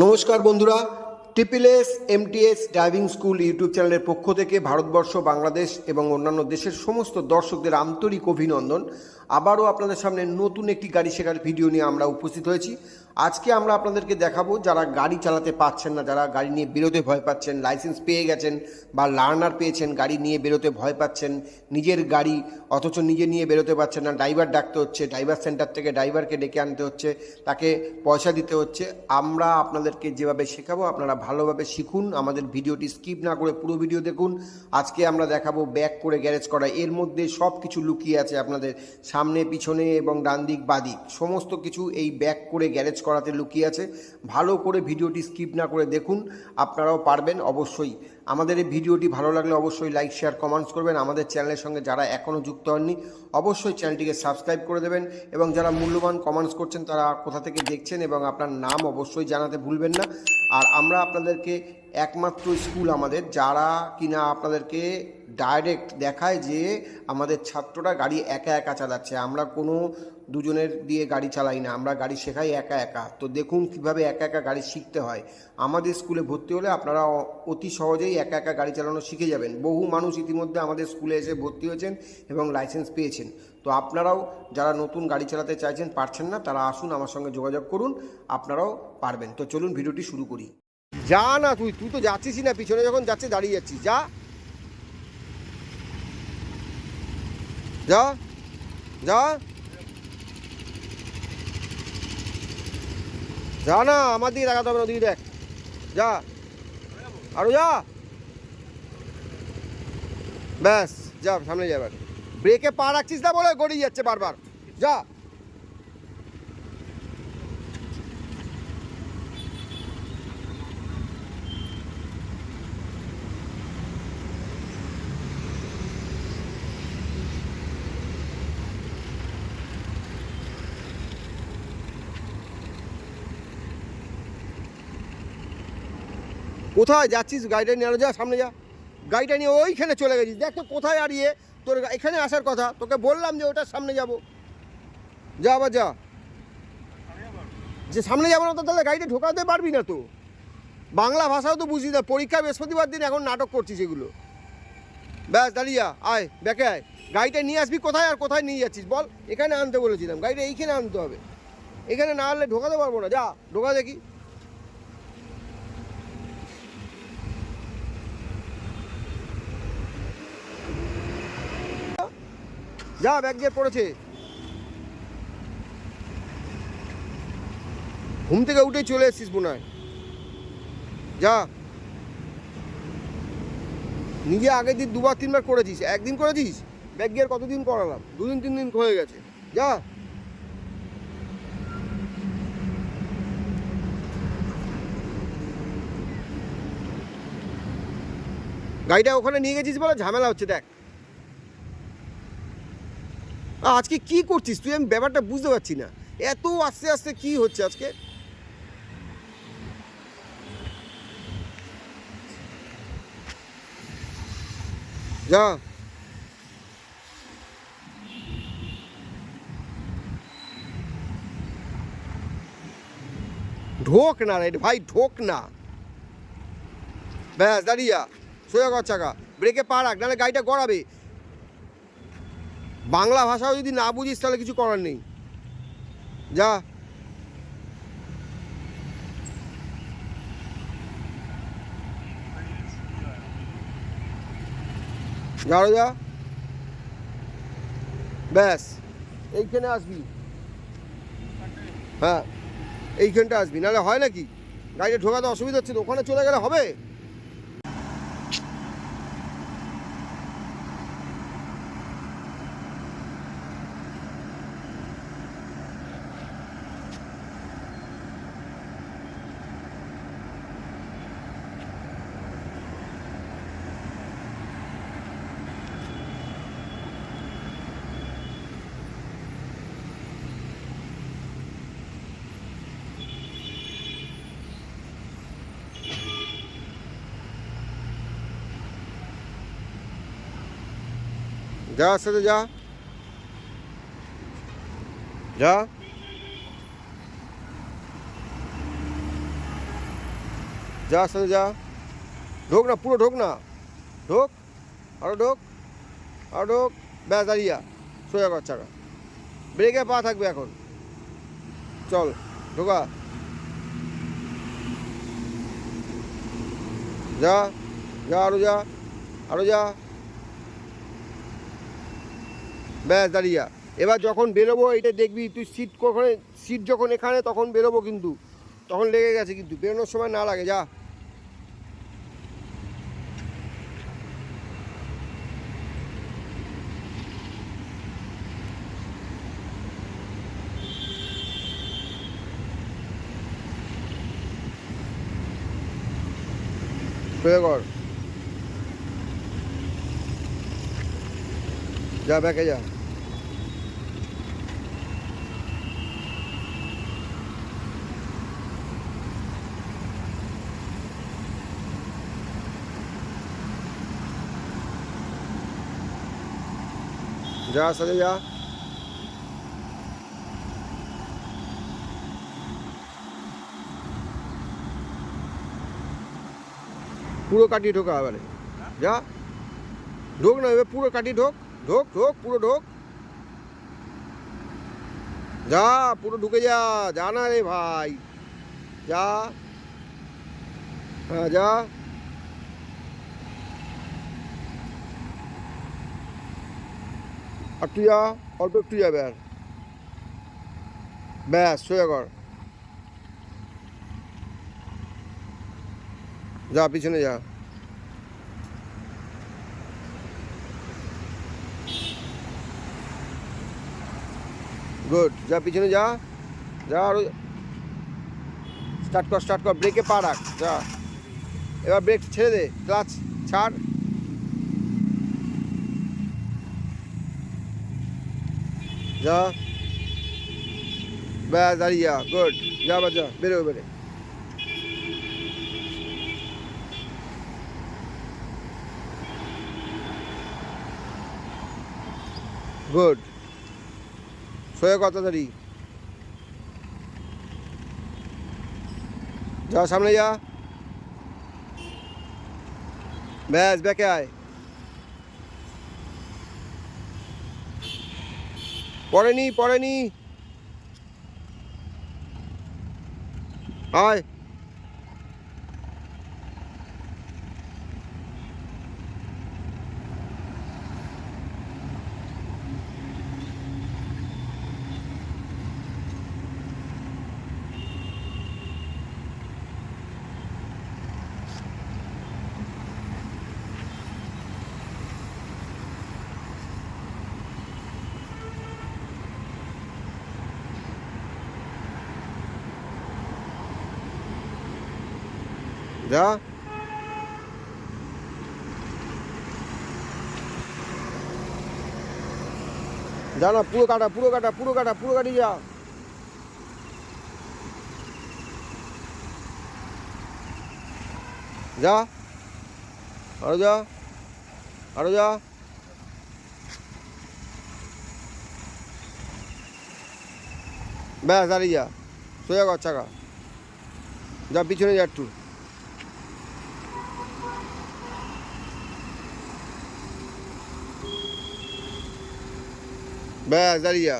নমস্কার বন্ধুরা, triple MTS driving school YouTube চ্যানেলের পক্ষ থেকে ভারতবর্ষ, বাংলাদেশ এবং অন্যান্য দেশের সমস্ত দর্শকদের আন্তরিক অভিনন্দন। আবারও আপনাদের সামনে নতুন একটি গাড়ি শেখার ভিডিও নিয়ে আমরা উপস্থিত হয়েছি। আজকে আমরা আপনাদেরকে দেখাবো যারা গাড়ি চালাতে পারছেন না, যারা গাড়ি নিয়ে বেরোতে ভয় পাচ্ছেন, লাইসেন্স পেয়ে গেছেন বা লার্নার পেয়েছেন, গাড়ি নিয়ে বেরোতে ভয় পাচ্ছেন, নিজের গাড়ি অথচ নিজে নিয়ে বেরোতে পারছেন না, ড্রাইভার ডাকতে হচ্ছে, ড্রাইভার সেন্টার থেকে ড্রাইভারকে ডেকে আনতে হচ্ছে, তাকে পয়সা দিতে হচ্ছে। আমরা আপনাদেরকে যেভাবে শেখাবো আপনারা ভালোভাবে শিখুন, আমাদের ভিডিওটি স্কিপ না করে পুরো ভিডিও দেখুন। আজকে আমরা দেখাবো ব্যাক করে গ্যারেজ করা। এর মধ্যে সব কিছু লুকিয়ে আছে, আপনাদের সামনে, পিছনে এবং ডান দিক বাদিক সমস্ত কিছু এই ব্যাক করে গ্যারেজ করাতে লুকিয়ে আছে। ভালো করে ভিডিওটি স্কিপ না করে দেখুন, আপনারাও পারবেন অবশ্যই। আমাদের এই ভিডিওটি ভালো লাগলে অবশ্যই লাইক, শেয়ার, কমেন্টস করবেন। আমাদের চ্যানেলের সঙ্গে যারা এখনও যুক্ত হননি অবশ্যই চ্যানেলটিকে সাবস্ক্রাইব করে দেবেন, এবং যারা মূল্যবান কমেন্টস করছেন তারা কোথা থেকে দেখছেন এবং আপনার নাম অবশ্যই জানাতে ভুলবেন না। আর আমরা আপনাদেরকে একমাত্র স্কুল আমাদের যারা কিনা আপনাদেরকে ডাইরেক্ট দেখায় যে আমাদের ছাত্ররা গাড়ি একা একা চালাচ্ছে। আমরা কোনো দুজনের দিয়ে গাড়ি চালাই না, আমরা গাড়ি শেখাই একা একা। তো দেখুন কিভাবে একা একা গাড়ি শিখতে হয়। আমাদের স্কুলে ভর্তি হলে আপনারা অতি সহজেই একা একা গাড়ি চালানো শিখে যাবেন। বহু মানুষ ইতিমধ্যে আমাদের স্কুলে এসে ভর্তি হয়েছেন এবং লাইসেন্স পেয়েছেন। তো আপনারাও যারা নতুন গাড়ি চালাতে চাইছেন, পারছেন না, তারা আসুন, আমার সঙ্গে যোগাযোগ করুন, আপনারাও পারবেন। তো চলুন ভিডিওটি শুরু করি। যা না, তুই তো যাচ্ছিসই না, পিছনে যখন যাচ্ছে দাঁড়িয়ে যাচ্ছিস। যা যা যা যা না, আমার দিকে দেখাতে হবে না, ওদিকে দেখ। যা, আরো যা, ব্যাস যা, সামনে যা। এবার ব্রেকে পা রাখছিস না বলে গড়িয়ে যাচ্ছে বারবার। যা, কোথায় যাচ্ছিস? গাড়িটা নিয়ে আরো যা, সামনে যা। গাড়িটা নিয়ে ওইখানে চলে গেছিস, দেখ তো কোথায় হারিয়ে। তোর এখানে আসার কথা, তোকে বললাম যে ওটার সামনে যাব। যা আবার যা, যে সামনে যাবো না তো তাহলে গাড়িটা ঢোকাতে পারবি না তো। বাংলা ভাষাও তো বুঝি না, পরীক্ষা বৃহস্পতিবার দিন এখন নাটক করছিস এগুলো। ব্যাস দাঁড়িয়ে আয়, ব্যাকে আয়। গাড়িটা নিয়ে আসবি কোথায়, আর কোথায় নিয়ে যাচ্ছিস বল? এখানে আনতে বলেছিলাম, গাড়িটা এইখানে আনতে হবে। এখানে না আনলে ঢোকাতে পারবো না। যা, ঢোকা দেখি। যা, ব্যাগ গিয়ে পড়েছে। ঘুম থেকে উঠেই চলে এসছিস মনে হয়। যা, নিজে আগের দিন দুবার তিনবার করেছিস, একদিন করেছিস। ব্যাগ গিয়ে কতদিন করালাম? 2 দিন 3 দিন হয়ে গেছে। যা, গাড়িটা ওখানে নিয়ে গেছিস বলে ঝামেলা হচ্ছে। দেখ আজকে কি করছিস তুই, আমি ব্যাপারটা বুঝতে পারছি না। এত আস্তে আস্তে কি হচ্ছে আজকে? যা, ঢোক না রে ভাই, ঢোক না। ব্যাস দাঁড়িয়ে যা, সোজা কর চাকা, ব্রেকে পা রাখ, নাহলে গাড়িটা গড়াবে। বাংলা ভাষাও যদি না বুঝিস তাহলে কিছু করার নেই। যা, যাও যা, ব্যাস এইখানে আসবি। হ্যাঁ, এইখানটা আসবি, নাহলে হয় নাকি? গাড়িটা ঢোকাতে অসুবিধা হচ্ছে তো, ওখানে চলে গেলে হবে? যা, সাথে যা, যা। যা সাথে যা, ঢোক না, পুরো ঢোক না, ঢোক, আরো ঢোক, আরো ঢোক, ব্যাস দাঁড়িয়ে সোজা কর চাকা, ব্রেকে পা থাকবে এখন, চল ঢোকা, যা যা, আরো যা, আরো যা, ব্যাস দাঁড়িয়ে। এবার যখন বেরোবো এটা দেখবি তুই, সিট কখন, সিট যখন এখানে তখন বেরোবো, কিন্তু তখন লেগে গেছে, কিন্তু বেরোনোর সময় না লাগে, যা। সোজা কর, যা ব্যাকে যা, যা সাথে যা, পুরো কাটিয়ে ঢোকা এবারে, যা ঢোক না, এবার পুরো কাটিয়ে ঢোক, ঢোক ঢোক, পুরো ঢোক, যা পুরো ঢুকে যা, যা না রে ভাই, যা, হ্যাঁ যা, আর তুই যা, অল্প একটু যাবে আর, ব্যাস সোজা কর, যা পিছনে যা, গুড, যা পিছনে যা, যা আরো, স্টার্ট কর, ব্রেকে পা রাখ, যা, এবার ব্রেক ছেড়ে দে, ক্লাচ ছাড়, যা, ব্যাস দাঁড়িয়ে যা, গুড, যা বা যা, বেরো বেরে, গুড, সোজা কত তাড়াতাড়ি, যা সামনে যা, ব্যাস ব্যাকে আয়, পড়েনি পড়েনি, আয়, যা, যা না, পুরো কাটা, পুরো কাটা, পুরো কাটা, পুরো কাটি যা, যা, আরো যা, আরো যা, ব্যাস দাঁড়িয়ে যা, সোজা কর চাকা, যা পিছনে যা একটু, ব্যাস দাঁড়িয়ে যা।